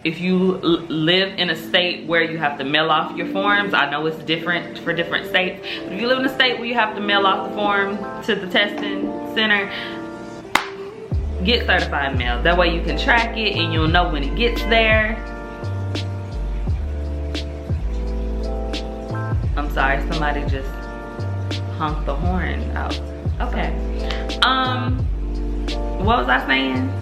if you live in a state where you have to mail off your forms, I know it's different for different states, but if you live in a state where you have to mail off the form to the testing center, get certified mail. That way you can track it and you'll know when it gets there. I'm sorry, somebody just honked the horn out. Okay. What was I saying?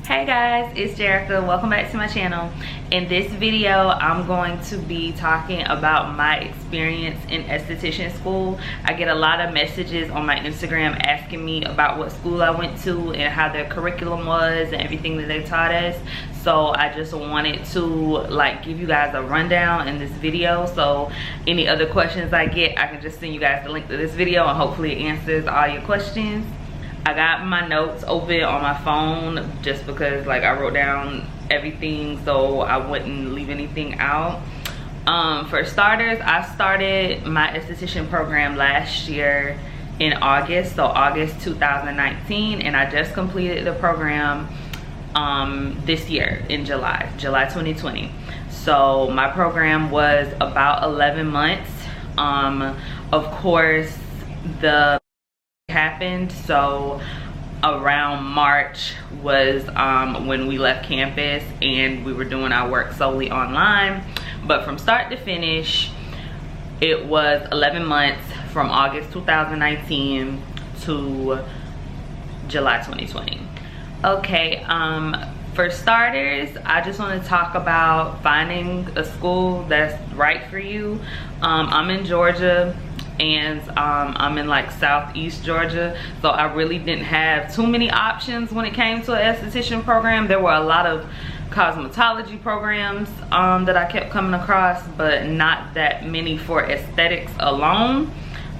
Hey guys, it's Jerica. Welcome back to my channel. In this video, I'm going to be talking about my experience in esthetician school. I get a lot of messages on my Instagram asking me about what school I went to and how their curriculum was and everything that they taught us. So I just wanted to give you guys a rundown in this video. So any other questions I get, I can just send you guys the link to this video and hopefully it answers all your questions. I got my notes open on my phone just because I wrote down everything so I wouldn't leave anything out. For starters, I started my esthetician program last year in August, so August 2019, and I just completed the program this year in July 2020. So my program was about 11 months. Of course, the happened, so around March was when we left campus and we were doing our work solely online. But from start to finish, it was 11 months from August 2019 to July 2020. Okay, for starters, I just want to talk about finding a school that's right for you. I'm in Georgia, and I'm in southeast Georgia, so I really didn't have too many options when it came to an esthetician program. There were a lot of cosmetology programs that I kept coming across, but not that many for aesthetics alone.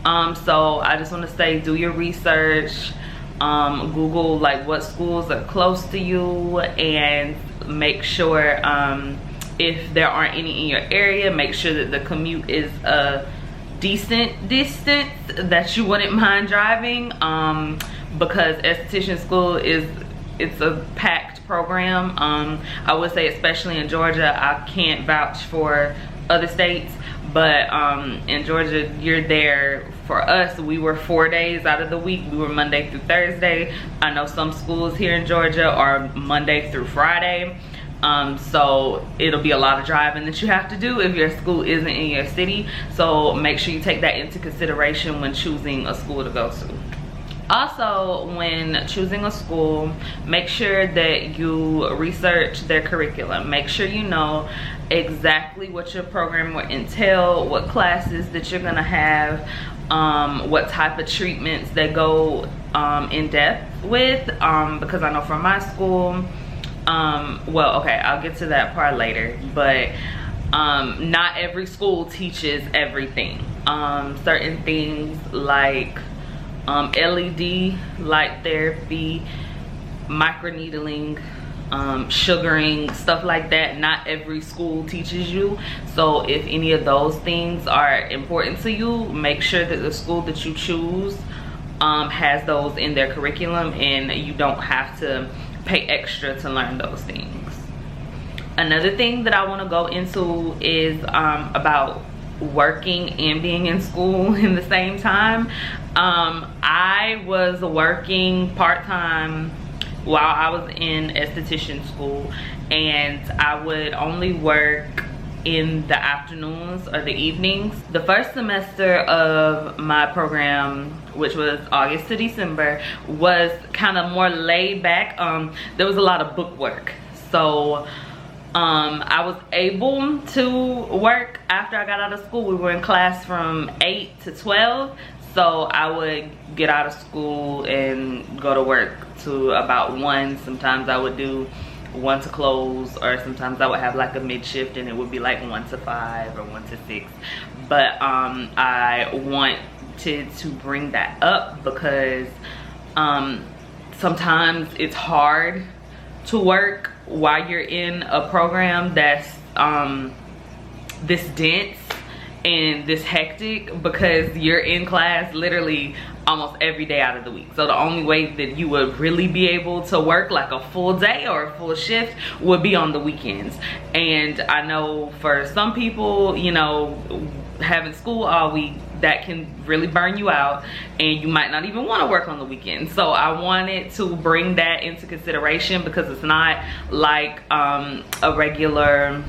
So I just want to say, do your research, Google what schools are close to you, and make sure if there aren't any in your area, make sure that the commute is a decent distance that you wouldn't mind driving, because esthetician school it's a packed program. I would say especially in Georgia. I can't vouch for other states, but in Georgia, you're there. For us, we were 4 days out of the week. We were Monday through Thursday. I know some schools here in Georgia are Monday through Friday. So it'll be a lot of driving that you have to do if your school isn't in your city. So make sure you take that into consideration when choosing a school to go to. Also, when choosing a school, make sure that you research their curriculum. Make sure you know exactly what your program will entail, what classes that you're gonna have, what type of treatments they go in depth with, because I know from my school, well, okay, I'll get to that part later, but not every school teaches everything. Certain things like LED light therapy, microneedling, sugaring, stuff like that, not every school teaches you. So if any of those things are important to you, make sure that the school that you choose has those in their curriculum, and you don't have to pay extra to learn those things. Another thing that I want to go into is about working and being in school in the same time. I was working part-time while I was in esthetician school, and I would only work in the afternoons or the evenings. The first semester of my program, which was August to December, was kind of more laid back. There was a lot of book work, so I was able to work after I got out of school. We were in class from 8 to 12, so I would get out of school and go to work to about 1. Sometimes I would do 1 to close, or sometimes I would have a mid shift and it would be 1 to 5 or 1 to 6. But I wanted to bring that up because sometimes it's hard to work while you're in a program that's this dense and this hectic because you're in class literally almost every day out of the week. So the only way that you would really be able to work like a full day or a full shift would be on the weekends. And I know for some people, you know, having school all week, that can really burn you out and you might not even want to work on the weekends. So I wanted to bring that into consideration because it's not like a regular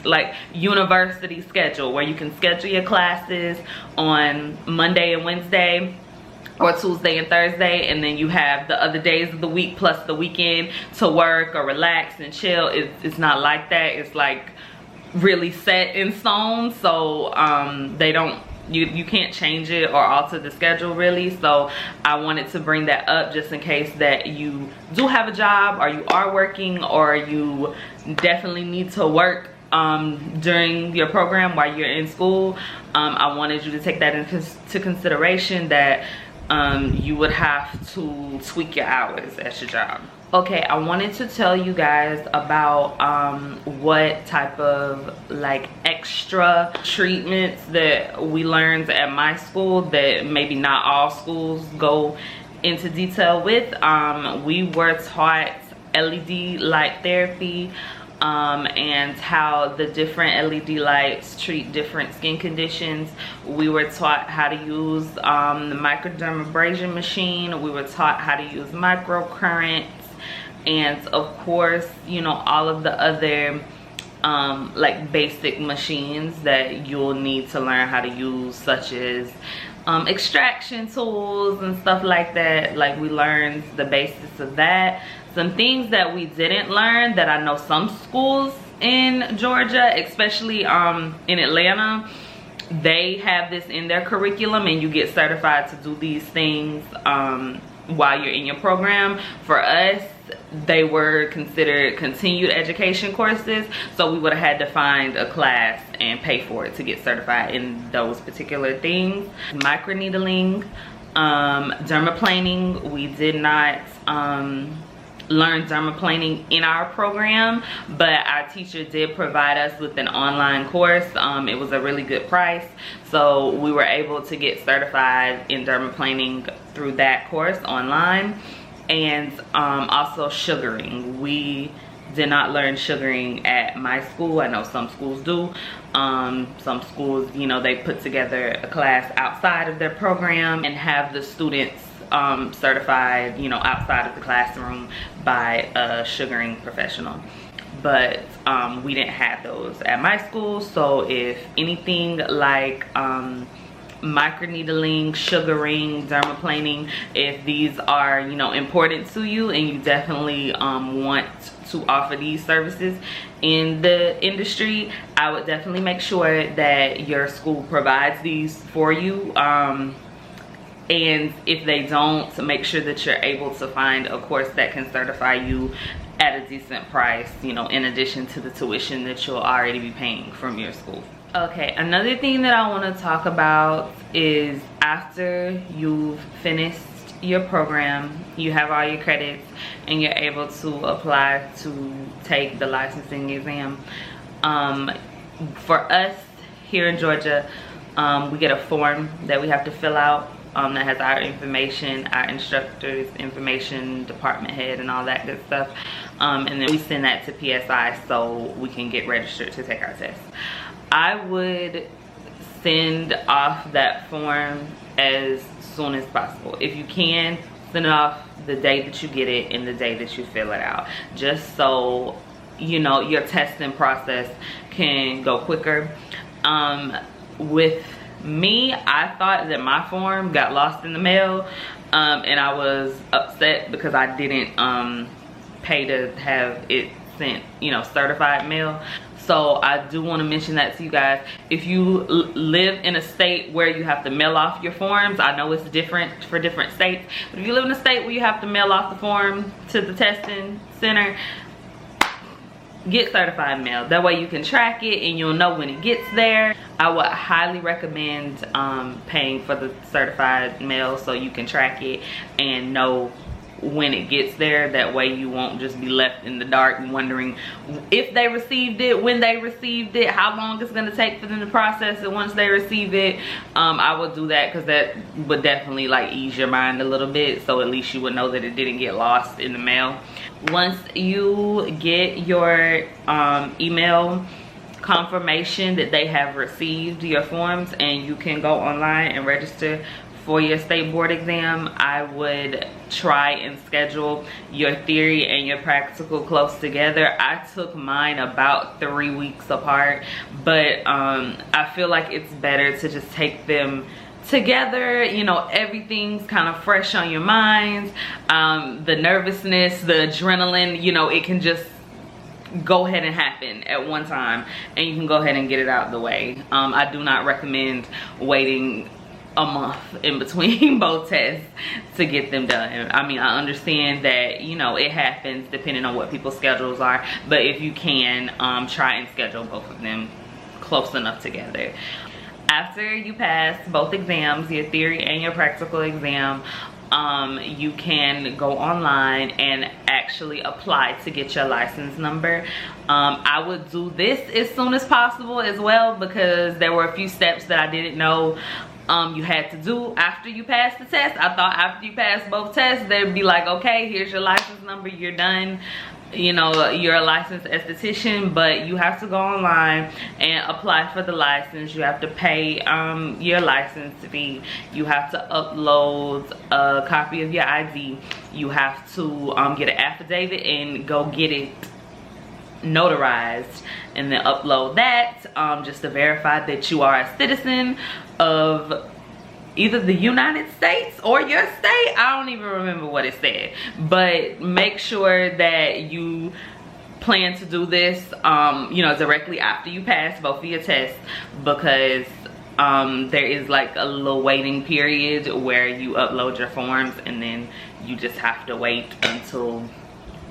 like university schedule where you can schedule your classes on Monday and Wednesday or Tuesday and Thursday, and then you have the other days of the week plus the weekend to work or relax and chill. It's not like that. It's like really set in stone. So they don't, you can't change it or alter the schedule really. So I wanted to bring that up just in case that you do have a job or you are working or you definitely need to work during your program while you're in school. I wanted you to take that into consideration, that you would have to tweak your hours at your job. Okay, I wanted to tell you guys about what type of like extra treatments that we learned at my school that maybe not all schools go into detail with. We were taught LED light therapy, and how the different LED lights treat different skin conditions. We were taught how to use the microdermabrasion machine. We were taught how to use microcurrents, and of course, you know, all of the other like basic machines that you'll need to learn how to use, such as extraction tools and stuff like that. Like, we learned the basics of that. Some things that we didn't learn that I know some schools in Georgia, especially in Atlanta, they have this in their curriculum and you get certified to do these things while you're in your program. For us, they were considered continued education courses, so we would have had to find a class and pay for it to get certified in those particular things. Microneedling, dermaplaning, we did not learn dermaplaning in our program, but our teacher did provide us with an online course. It was a really good price, so we were able to get certified in dermaplaning through that course online. And also sugaring. We did not learn sugaring at my school. I know some schools do. Some schools, you know, they put together a class outside of their program and have the students certified, you know, outside of the classroom by a sugaring professional. But we didn't have those at my school. So if anything like microneedling, sugaring, dermaplaning, if these are, you know, important to you and you definitely want to offer these services in the industry, I would definitely make sure that your school provides these for you. And if they don't, make sure that you're able to find a course that can certify you at a decent price, you know, in addition to the tuition that you'll already be paying from your school. Okay, another thing that I want to talk about is after you've finished your program, you have all your credits, and you're able to apply to take the licensing exam. For us here in Georgia, we get a form that we have to fill out that has our information, our instructor's information, department head, and all that good stuff. And then we send that to PSI so we can get registered to take our test. I would send off that form as soon as possible. If you can, send it off the day that you get it and the day that you fill it out, just so you know your testing process can go quicker. With me, I thought that my form got lost in the mail, and I was upset because I didn't pay to have it sent, you know, certified mail. So I do want to mention that to you guys. If you live in a state where you have to mail off your forms, I know it's different for different states, but if you live in a state where you have to mail off the form to the testing center, get certified mail. That way you can track it and you'll know when it gets there. I would highly recommend paying for the certified mail so you can track it and know when it gets there. That way you won't just be left in the dark and wondering if they received it, when they received it, how long it's going to take for them to process it once they receive it. I will do that because that would definitely like ease your mind a little bit, so at least you would know that it didn't get lost in the mail. Once you get your email confirmation that they have received your forms and you can go online and register for your state board exam, I would try and schedule your theory and your practical close together. I took mine about 3 weeks apart, but I feel like it's better to just take them together. You know, everything's kind of fresh on your minds. The nervousness, the adrenaline, you know, it can just go ahead and happen at one time and you can go ahead and get it out of the way. I do not recommend waiting a month in between both tests to get them done. I mean, I understand that, you know, it happens depending on what people's schedules are, but if you can, try and schedule both of them close enough together. After you pass both exams, your theory and your practical exam, you can go online and actually apply to get your license number. I would do this as soon as possible as well, because there were a few steps that I didn't know you had to do after you passed the test. I thought after you passed both tests, they'd be like, okay, here's your license number, you're done. You know, you're a licensed esthetician, but you have to go online and apply for the license. You have to pay your license fee. You have to upload a copy of your ID. You have to get an affidavit and go get it notarized and then upload that just to verify that you are a citizen of either the United States or your state. I don't even remember what it said, but make sure that you plan to do this you know, directly after you pass both of your tests, because there is like a little waiting period where you upload your forms and then you just have to wait until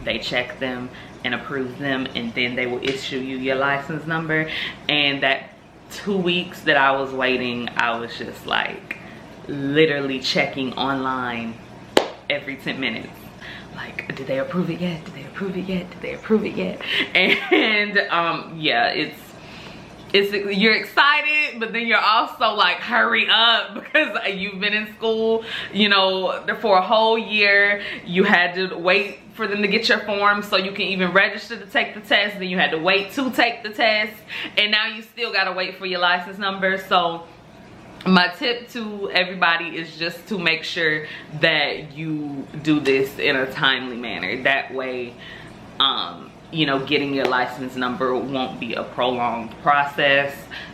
they check them and approve them, and then they will issue you your license number. And that 2 weeks that I was waiting, I was just like literally checking online every 10 minutes. Like, did they approve it yet? Did they approve it yet? Did they approve it yet? And yeah, it's you're excited, but then you're also like, hurry up, because you've been in school, you know, for a whole year. You had to wait for them to get your form so you can even register to take the test. Then you had to wait to take the test, and now you still gotta wait for your license number. So my tip to everybody is just to make sure that you do this in a timely manner. That way, you know, getting your license number won't be a prolonged process.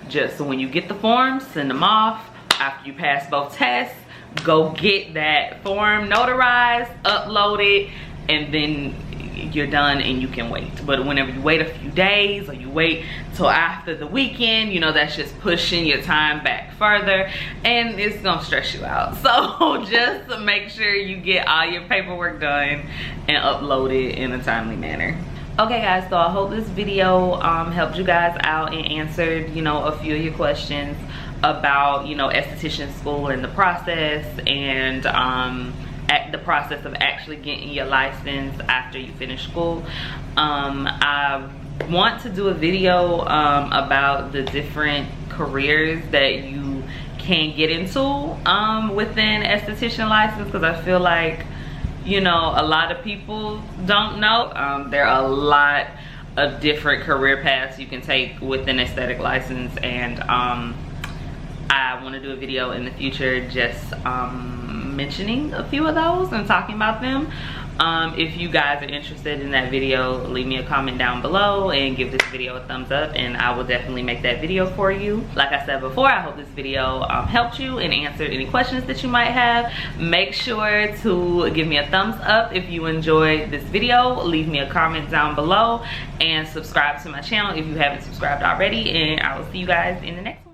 Just so when you get the forms, send them off. After you pass both tests, go get that form notarized, upload it, and then you're done and you can wait. But whenever you wait a few days or you wait till after the weekend, you know, that's just pushing your time back further and it's gonna stress you out. So just make sure you get all your paperwork done and upload it in a timely manner. Okay guys, so I hope this video helped you guys out and answered, you know, a few of your questions about, you know, esthetician school and the process, and the process of actually getting your license after you finish school. I want to do a video about the different careers that you can get into within esthetician license, because I feel like, you know, a lot of people don't know. There are a lot of different career paths you can take with an aesthetic license, and I want to do a video in the future just mentioning a few of those and talking about them. If you guys are interested in that video, leave me a comment down below and give this video a thumbs up, and I will definitely make that video for you. Like I said before, I hope this video helped you and answered any questions that you might have. Make sure to give me a thumbs up if you enjoyed this video. Leave me a comment down below and subscribe to my channel if you haven't subscribed already, and I will see you guys in the next one.